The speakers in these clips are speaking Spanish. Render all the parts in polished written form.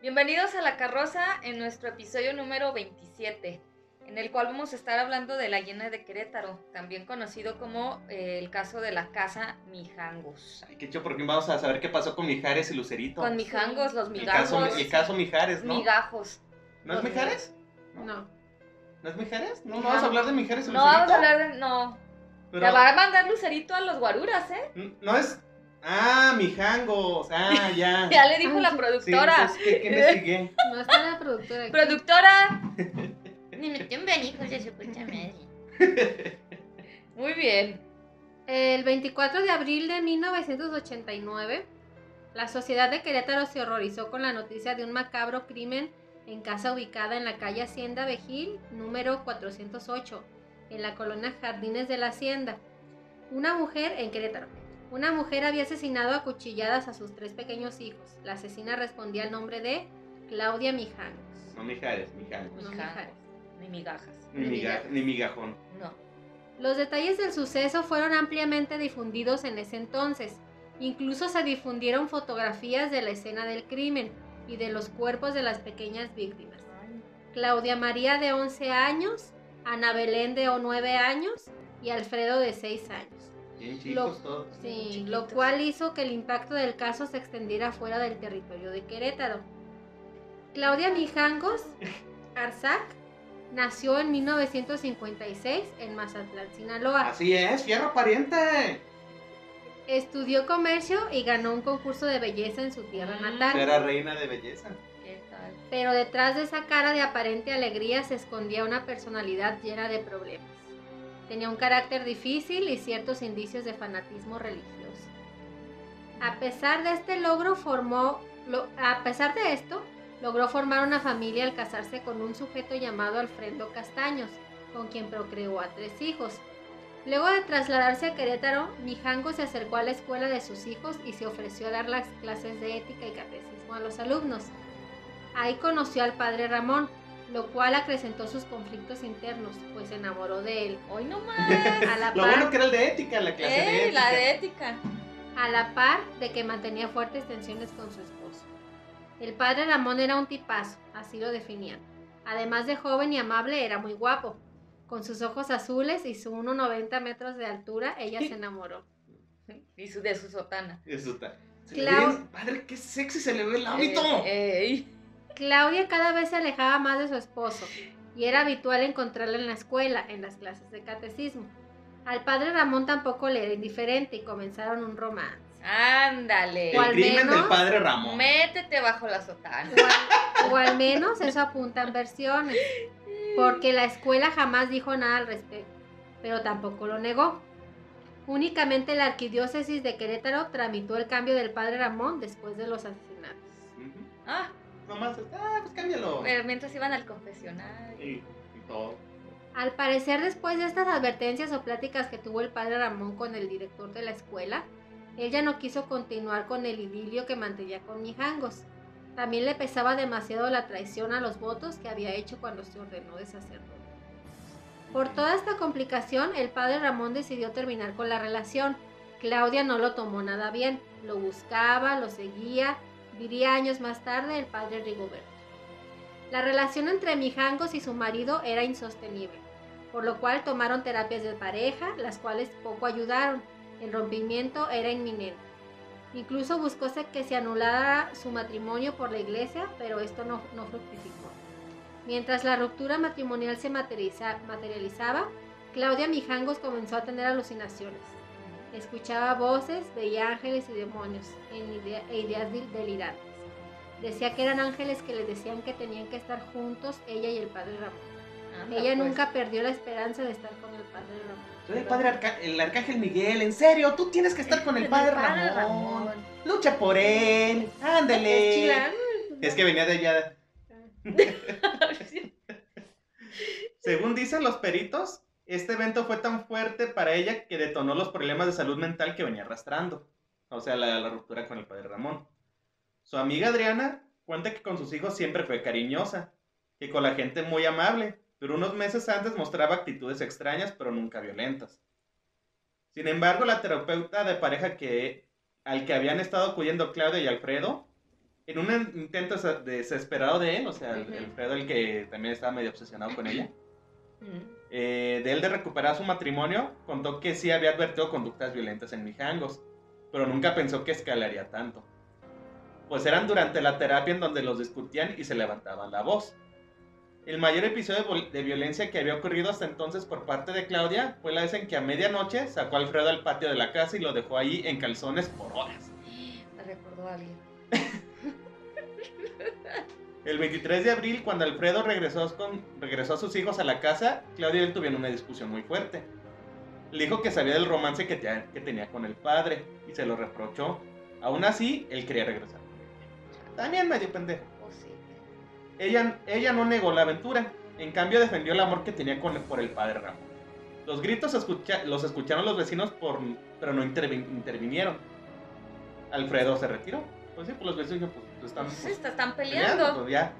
Bienvenidos a La Carroza en nuestro episodio número 27, en el cual vamos a estar hablando de la hiena de Querétaro, también conocido como el caso de la casa Mijangos. Ay, qué chido, porque vamos a saber qué pasó con Mijares y Lucerito. Con Mijangos, los migajos. El caso Mijares, ¿no? Migajos. ¿No es Mijares? No. ¿No es Mijares? ¿No Mijangos. vamos a hablar de Mijares y No, Lucerito? vamos a hablar de... No. Pero... Te va a mandar Lucerito a los guaruras, ¿eh? No es... Ah, Mijangos. Ah, ya. Ya le dijo la Sí, productora. entonces, ¿qué investigué? No está la productora aquí. ¡Productora! Ni me tumben, hijos de su puta madre. Muy bien. El 24 de abril de 1989, la sociedad de Querétaro se horrorizó con la noticia de un macabro crimen en casa ubicada en la calle Hacienda Vejil, número 408, en la colonia Jardines de la Hacienda. Una mujer en Querétaro. Una mujer había asesinado a cuchilladas a sus 3 pequeños hijos. La asesina respondía al nombre de Claudia Mijangos. No Mijares, Mijangos. No, Mijangos. Mijares. Ni migajas. Ni migajón. No. Los detalles del suceso fueron ampliamente difundidos en ese entonces. Incluso se difundieron fotografías de la escena del crimen y de los cuerpos de las pequeñas víctimas. Claudia María de 11 años, Ana Belén de 9 años y Alfredo de 6 años. Bien chicos todos. Sí, lo cual hizo que el impacto del caso se extendiera fuera del territorio de Querétaro. Claudia Mijangos Arzac nació en 1956 en Mazatlán, Sinaloa. Así es, fierro pariente. Estudió comercio y ganó un concurso de belleza en su tierra natal. Era reina de belleza. ¿Qué tal? Pero detrás de esa cara de aparente alegría se escondía una personalidad llena de problemas. Tenía un carácter difícil y ciertos indicios de fanatismo religioso. A pesar de esto, logró formar una familia al casarse con un sujeto llamado Alfredo Castaños, con quien procreó a 3 hijos. Luego de trasladarse a Querétaro, Mijangos se acercó a la escuela de sus hijos y se ofreció a dar las clases de ética y catecismo a los alumnos. Ahí conoció al padre Ramón, lo cual acrecentó sus conflictos internos, pues se enamoró de él. Hoy no más. A la Lo par, bueno que era el de ética, la clase de ética. La de ética. a la par de que mantenía fuertes tensiones con su esposo. El padre Ramón era un tipazo, así lo definían. Además de joven y amable, era muy guapo. Con sus ojos azules y su 1,90 metros de altura, ella se enamoró. Y de su sotana. Eso está. Padre, qué sexy se le ve el hábito. Claudia cada vez se alejaba más de su esposo y era habitual encontrarla en la escuela, en las clases de catecismo. Al padre Ramón tampoco le era indiferente y comenzaron un romance. Ándale. El O al crimen menos- del padre Ramón. Métete bajo la sotana. O al menos eso apuntan versiones, porque la escuela jamás dijo nada al respecto, pero tampoco lo negó. Únicamente la arquidiócesis de Querétaro tramitó el cambio del padre Ramón después de los asesinatos. Ujú. Ah, Nomás, pues cámbialo. pero mientras iban al confesionario. Y todo. Al parecer, después de estas advertencias o pláticas que tuvo el padre Ramón con el director de la escuela, él ya no quiso continuar con el idilio que mantenía con Mijangos. También le pesaba demasiado la traición a los votos que había hecho cuando se ordenó de sacerdote. Por toda esta complicación, el padre Ramón decidió terminar con la relación. Claudia no lo tomó nada bien, lo buscaba, lo seguía, diría años más tarde el padre Rigoberto. La relación entre Mijangos y su marido era insostenible, por lo cual tomaron terapias de pareja, las cuales poco ayudaron. El rompimiento era inminente. Incluso buscó que se anulara su matrimonio por la iglesia, pero esto no fructificó. Mientras la ruptura matrimonial se materializaba, Claudia Mijangos comenzó a tener alucinaciones. Escuchaba voces, veía ángeles y demonios e ideas delirantes. Decía que eran ángeles que le decían que tenían que estar juntos ella y el padre Ramón. Anda, Ella pues. nunca perdió la esperanza de estar con el padre Ramón. Soy el arcángel Miguel, en serio, tú tienes que estar con el padre Ramón. Lucha por él, ándale. Es chilán. Es que venía de allá. Según dicen los peritos, este evento fue tan fuerte para ella que detonó los problemas de salud mental que venía arrastrando. O sea, la ruptura con el padre Ramón. Su amiga Adriana cuenta que con sus hijos siempre fue cariñosa, que con la gente muy amable, pero unos meses antes mostraba actitudes extrañas, pero nunca violentas. Sin embargo, la terapeuta de pareja al que habían estado acudiendo Claudia y Alfredo, En un intento desesperado de él, o sea, Ujú. el Fredo, el que también estaba medio obsesionado con ella, Mm. de él de recuperar su matrimonio, contó que sí había advertido conductas violentas en Mijangos, pero nunca pensó que escalaría tanto. Pues eran durante la terapia en donde los discutían y se levantaban la voz. El mayor episodio de violencia que había ocurrido hasta entonces por parte de Claudia fue la vez en que a medianoche sacó a Alfredo al patio de la casa y lo dejó ahí en calzones por horas. Me recordó a alguien. El 23 de abril, cuando Alfredo regresó a sus hijos a la casa, Claudia y él tuvieron una discusión muy fuerte. Le dijo que sabía del romance que tenía con el padre y se lo reprochó. Aún así, él quería regresar con ella. También medio pendejo. Oh, sí. Ella no negó la aventura, en cambio defendió el amor que tenía por el padre Ramón. Los gritos los escucharon los vecinos, pero no intervinieron. Alfredo se retiró. Pues sí, pues los vecinos pues, Están peleando. pues ya.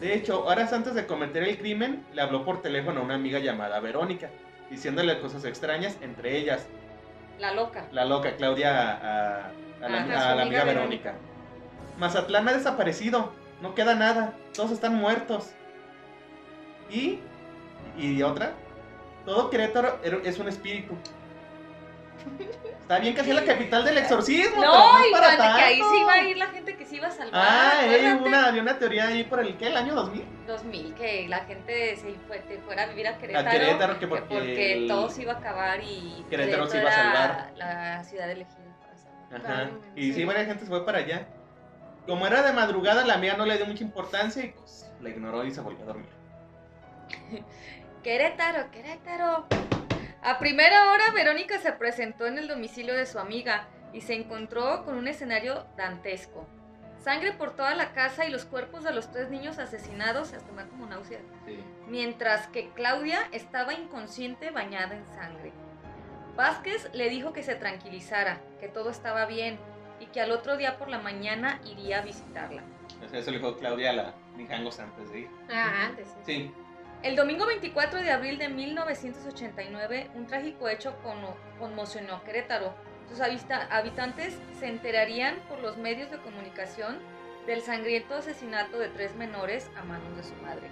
De hecho, horas antes de cometer el crimen, le habló por teléfono a una amiga llamada Verónica, diciéndole cosas extrañas, entre ellas La loca. la loca Claudia a la amiga Verónica. Mazatlán ha desaparecido, no queda nada, todos están muertos. Y otra, todo Querétaro es un espíritu. Está bien que sea la capital del exorcismo, pero No, es y para que ahí tanto. sí iba a ir la gente que se iba a salvar. Había una teoría ahí por el año 2000. 2000, que la gente se fuera a vivir a Querétaro. A Querétaro, que porque todo se iba a acabar y Querétaro se iba a salvar. La ciudad elegida para salvar. Ajá. Y sí, varias gente se fue para allá. Como era de madrugada, la amiga no le dio mucha importancia y pues la ignoró y se volvió a dormir. Querétaro. A primera hora, Verónica se presentó en el domicilio de su amiga y se encontró con un escenario dantesco. Sangre por toda la casa y los cuerpos de los 3 niños asesinados, hasta me da como náusea. Sí. Mientras que Claudia estaba inconsciente, bañada en sangre. Vázquez le dijo que se tranquilizara, que todo estaba bien y que al otro día por la mañana iría a visitarla. Eso le dijo Claudia a la Mijangos antes de ir. Antes. Sí. El domingo 24 de abril de 1989, un trágico hecho conmocionó a Querétaro. Sus habitantes se enterarían por los medios de comunicación del sangriento asesinato de 3 menores a manos de su madre.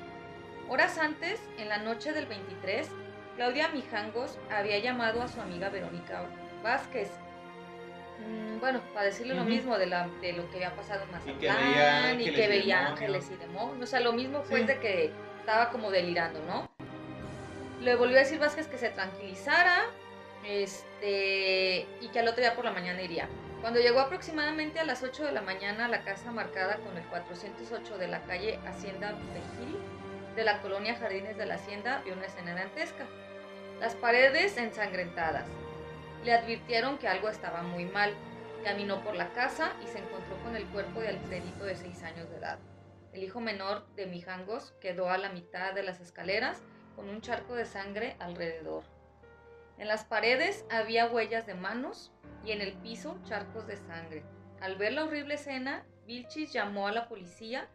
Horas antes, en la noche del 23, Claudia Mijangos había llamado a su amiga Verónica Vázquez. Bueno, para decirle lo mismo de lo que había pasado en Mazatlán y que veía ángeles y demonios. O sea, lo mismo pues de que estaba como delirando, ¿no? Le volvió a decir Vázquez que se tranquilizara y que al otro día por la mañana iría. Cuando llegó aproximadamente a las 8 de la mañana a la casa marcada con el 408 de la calle Hacienda Vigil de la colonia Jardines de la Hacienda, vio una escena dantesca. Las paredes ensangrentadas. Le advirtieron que algo estaba muy mal. Caminó por la casa y se encontró con el cuerpo de Alfredito de 6 años de edad. El hijo menor de Mijangos quedó a la mitad de las escaleras con un charco de sangre alrededor. En las paredes había huellas de manos y en el piso charcos de sangre. Al ver la horrible escena, Vilchis llamó a la policía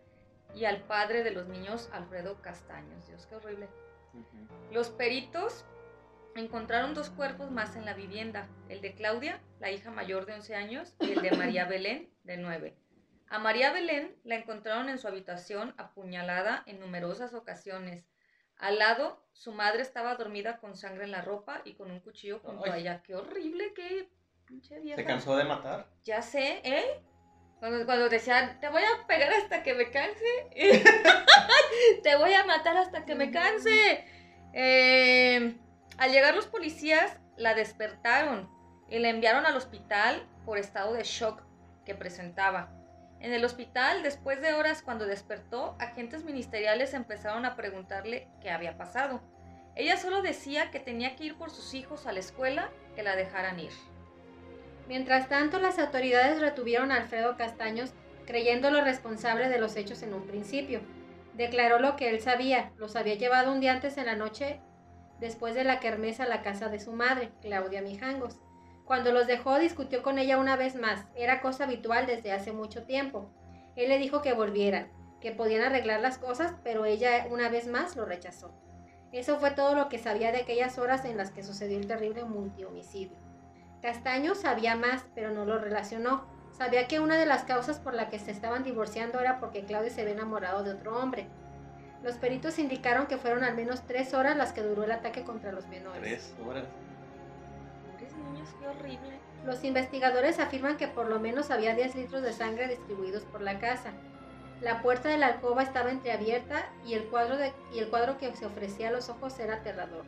y al padre de los niños, Alfredo Castaños. Dios, qué horrible. Los peritos encontraron 2 cuerpos más en la vivienda, el de Claudia, la hija mayor de 11 años, y el de María Belén, de 9. A María Belén la encontraron en su habitación apuñalada en numerosas ocasiones. Al lado, su madre estaba dormida con sangre en la ropa y con un cuchillo junto a ella. ¡Qué horrible! ¡Qué pinche vieja! ¿Se cansó de matar? Ya sé, ¿eh? Cuando decían, te voy a pegar hasta que me canse. Te voy a matar hasta que me canse. Al llegar los policías, la despertaron y la enviaron al hospital por estado de shock que presentaba. En el hospital, después de horas cuando despertó, agentes ministeriales empezaron a preguntarle qué había pasado. Ella solo decía que tenía que ir por sus hijos a la escuela, que la dejaran ir. Mientras tanto, las autoridades retuvieron a Alfredo Castaños, creyéndolo responsable de los hechos en un principio. Declaró lo que él sabía, los había llevado un día antes en la noche después de la kermés a la casa de su madre, Claudia Mijangos. Cuando los dejó, discutió con ella una vez más. Era cosa habitual desde hace mucho tiempo. Él le dijo que volvieran, que podían arreglar las cosas, pero ella una vez más lo rechazó. Eso fue todo lo que sabía de aquellas horas en las que sucedió el terrible multihomicidio. Castaño sabía más, pero no lo relacionó. Sabía que una de las causas por la que se estaban divorciando era porque Claudia se había enamorado de otro hombre. Los peritos indicaron que fueron al menos 3 horas las que duró el ataque contra los menores. 3 horas. Pobres niños, qué horrible. Los investigadores afirman que por lo menos había 10 litros de sangre distribuidos por la casa. La puerta de la alcoba estaba entreabierta y el cuadro que se ofrecía a los ojos era aterrador.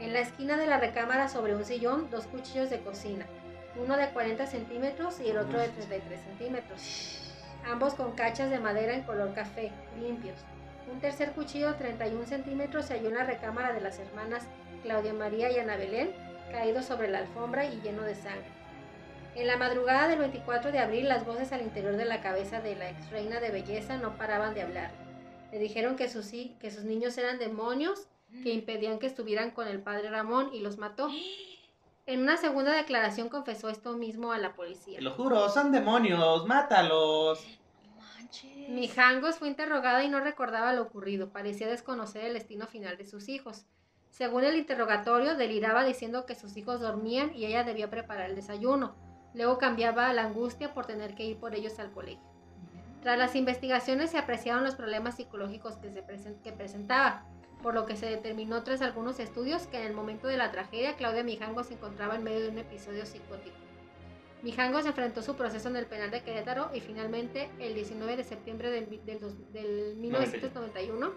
En la esquina de la recámara, sobre un sillón, 2 cuchillos de cocina, uno de 40 centímetros y el otro de 33 centímetros, ambos con cachas de madera en color café, limpios. Un tercer cuchillo de 31 centímetros se halló en la recámara de las hermanas Claudia María y Ana Belén, caído sobre la alfombra y lleno de sangre. En la madrugada del 24 de abril, las voces al interior de la cabeza de la ex reina de belleza no paraban de hablar. Le dijeron que sus niños eran demonios que impedían que estuvieran con el padre Ramón y los mató. En una segunda declaración confesó esto mismo a la policía. Te lo juro, son demonios, mátalos. Manches. Mijangos fue interrogada y no recordaba lo ocurrido. Parecía desconocer el destino final de sus hijos. Según el interrogatorio, deliraba diciendo que sus hijos dormían y ella debía preparar el desayuno. Luego cambiaba a la angustia por tener que ir por ellos al colegio. Tras las investigaciones se apreciaron los problemas psicológicos que presentaba, por lo que se determinó tras algunos estudios que en el momento de la tragedia Claudia Mijangos se encontraba en medio de un episodio psicótico. Mijangos enfrentó su proceso en el penal de Querétaro y finalmente el 19 de septiembre del 1991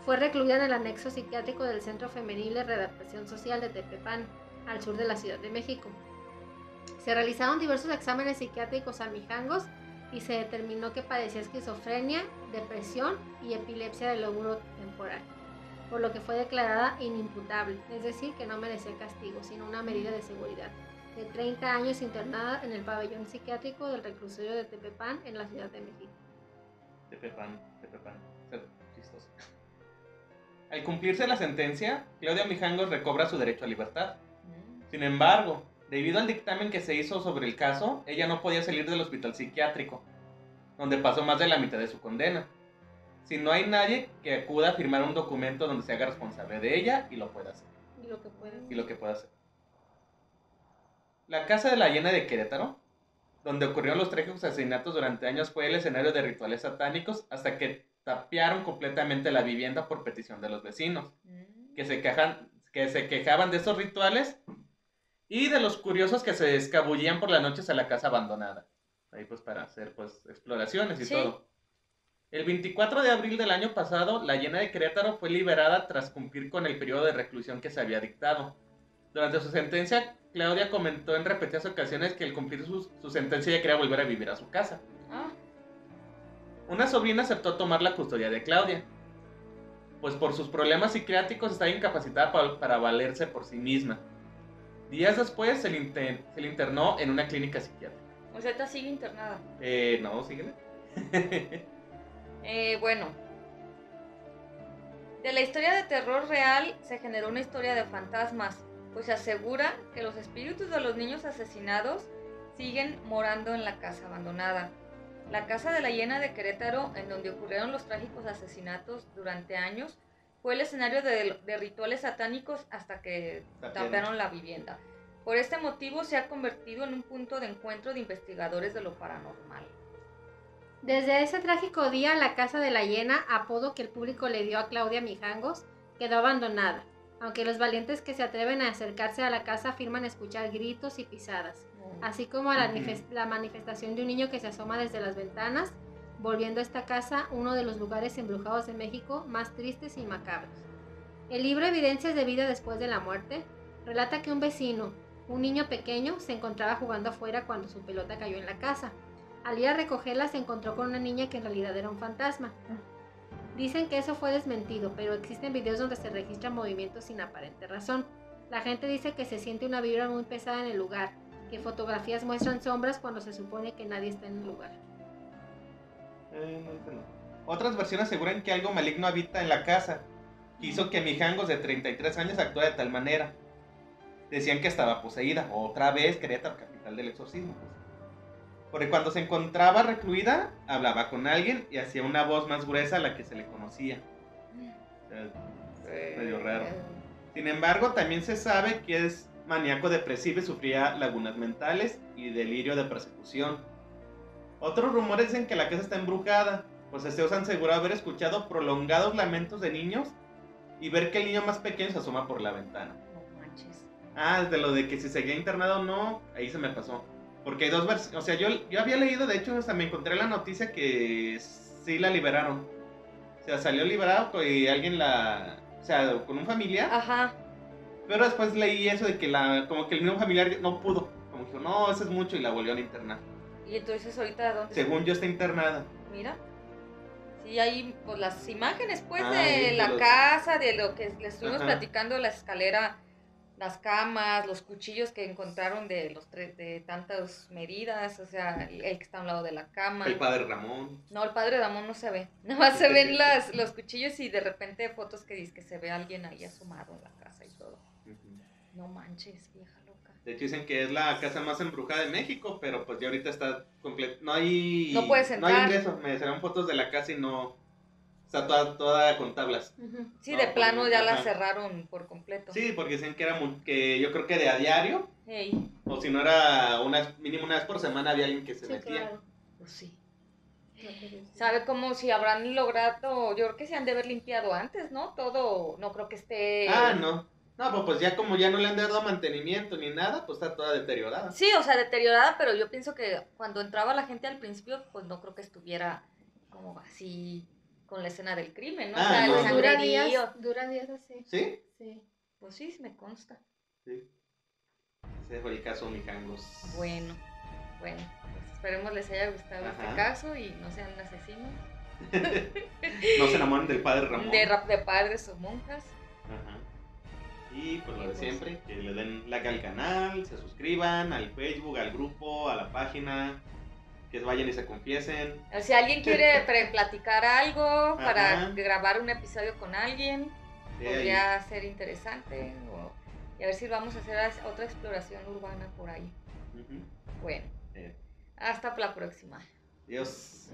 fue recluida en el anexo psiquiátrico del Centro Femenil de Readaptación Social de Tepepán, al sur de la Ciudad de México. Se realizaron diversos exámenes psiquiátricos a Mijangos y se determinó que padecía esquizofrenia, depresión y epilepsia del lóbulo temporal, por lo que fue declarada inimputable, es decir, que no merecía castigo, sino una medida de seguridad. De 30 años internada en el pabellón psiquiátrico del reclusorio de Tepepán, en la Ciudad de México. Tepepán. Ser chistoso. Al cumplirse la sentencia, Claudia Mijangos recobra su derecho a libertad. Sin embargo, debido al dictamen que se hizo sobre el caso, ella no podía salir del hospital psiquiátrico, donde pasó más de la mitad de su condena. Si no hay nadie que acuda a firmar un documento donde se haga responsable de ella y lo pueda hacer. Y lo que pueda hacer. La casa de la Llena de Querétaro, donde ocurrieron los trágicos asesinatos durante años, fue el escenario de rituales satánicos hasta que tapiaron completamente la vivienda por petición de los vecinos, que se quejaban de estos rituales y de los curiosos que se escabullían por las noches a la casa abandonada. Ahí pues para hacer pues exploraciones y todo. El 24 de abril del año pasado, la Llena de Querétaro fue liberada tras cumplir con el periodo de reclusión que se había dictado. Durante su sentencia, Claudia comentó en repetidas ocasiones que al cumplir su sentencia ella quería volver a vivir a su casa. Una sobrina aceptó tomar la custodia de Claudia, pues por sus problemas psiquiátricos estaba incapacitada para valerse por sí misma. Días después se le internó en una clínica psiquiátrica. O sea, ¿esta sigue internada? No, síguele. Bueno, de la historia de terror real se generó una historia de fantasmas, pues se asegura que los espíritus de los niños asesinados siguen morando en la casa abandonada. La casa de la Llena de Querétaro, en donde ocurrieron los trágicos asesinatos durante años, fue el escenario de rituales satánicos hasta que tapiaron la vivienda. Por este motivo se ha convertido en un punto de encuentro de investigadores de lo paranormal. Desde ese trágico día, la casa de la Llena, apodo que el público le dio a Claudia Mijangos, quedó abandonada, aunque los valientes que se atreven a acercarse a la casa afirman escuchar gritos y pisadas, así como la manifestación de un niño que se asoma desde las ventanas, volviendo a esta casa uno de los lugares embrujados de México más tristes y macabros. El libro Evidencias de vida después de la muerte relata que un vecino, un niño pequeño, se encontraba jugando afuera cuando su pelota cayó en la casa. Al ir a recogerla se encontró con una niña que en realidad era un fantasma. Dicen que eso fue desmentido, pero existen videos donde se registran movimientos sin aparente razón. La gente dice que se siente una vibra muy pesada en el lugar, que fotografías muestran sombras cuando se supone que nadie está en el lugar. No. Otras versiones aseguran que algo maligno habita en la casa, que hizo que Mijangos de 33 años actuara de tal manera. Decían que estaba poseída, otra vez Querétaro, capital del exorcismo. Porque cuando se encontraba recluida, hablaba con alguien y hacía una voz más gruesa a la que se le conocía. O sea, medio raro. Sin embargo, también se sabe que es maníaco depresivo y sufría lagunas mentales y delirio de persecución. Otros rumores dicen que la casa está embrujada, pues Zeus aseguró haber escuchado prolongados lamentos de niños y ver que el niño más pequeño se asoma por la ventana. No manches. De lo de que si seguía internado o no, ahí se me pasó. Porque hay dos versiones, o sea, yo había leído, de hecho, hasta me encontré la noticia que sí la liberaron. O sea, salió liberado y alguien o sea, con un familiar. Ajá. Pero después leí eso de que como que el mismo familiar no pudo. Como que dijo, no, eso es mucho y la volvieron a internar. Y entonces ahorita ¿dónde Según yo está internada. Mira. Sí, hay pues las imágenes pues de de la los... casa, de lo que les estuvimos Ajá. platicando, la escalera, las camas, los cuchillos que encontraron de tantas medidas, o sea, el que está a un lado de la cama. El padre Ramón. No, el padre Ramón no se ve. Nada más se ven los cuchillos y de repente fotos que dice que se ve alguien ahí asomado en la casa y todo. No manches, vieja loca. De hecho dicen que es la casa más embrujada de México, pero pues ya ahorita está completo. No puedes entrar. No hay ingreso. Me salieron fotos de la casa y no. Está toda con tablas. Sí, no, de plano ya la ajá. cerraron por completo. Sí, porque dicen que que yo creo que de a diario. Hey. O si no era mínimo una vez por semana había alguien que se metía. Claro. Pues sí. ¿Sabe cómo si habrán logrado? Yo creo que se han de haber limpiado antes, ¿no? Todo, no creo que esté... No. No, pues ya como ya no le han dado mantenimiento ni nada, pues está toda deteriorada. Sí, o sea, deteriorada, pero yo pienso que cuando entraba la gente al principio, pues no creo que estuviera como así con la escena del crimen, ¿no? O sea, no, el no. sangrerío. Dura días así. ¿Sí? Sí. Pues sí, me consta. Sí. Ese fue el caso Mijangos. Bueno, pues esperemos les haya gustado este caso y no sean asesinos. No se enamoren del padre Ramón. De padres o monjas. Ajá. Y pues lo de siempre, que le den like al canal, se suscriban al Facebook, al grupo, a la página, que vayan y se confiesen. Si alguien quiere platicar algo para Ajá. grabar un episodio con alguien, podría ser interesante. Y a ver si vamos a hacer otra exploración urbana por ahí. Bueno, hasta la próxima. Adiós.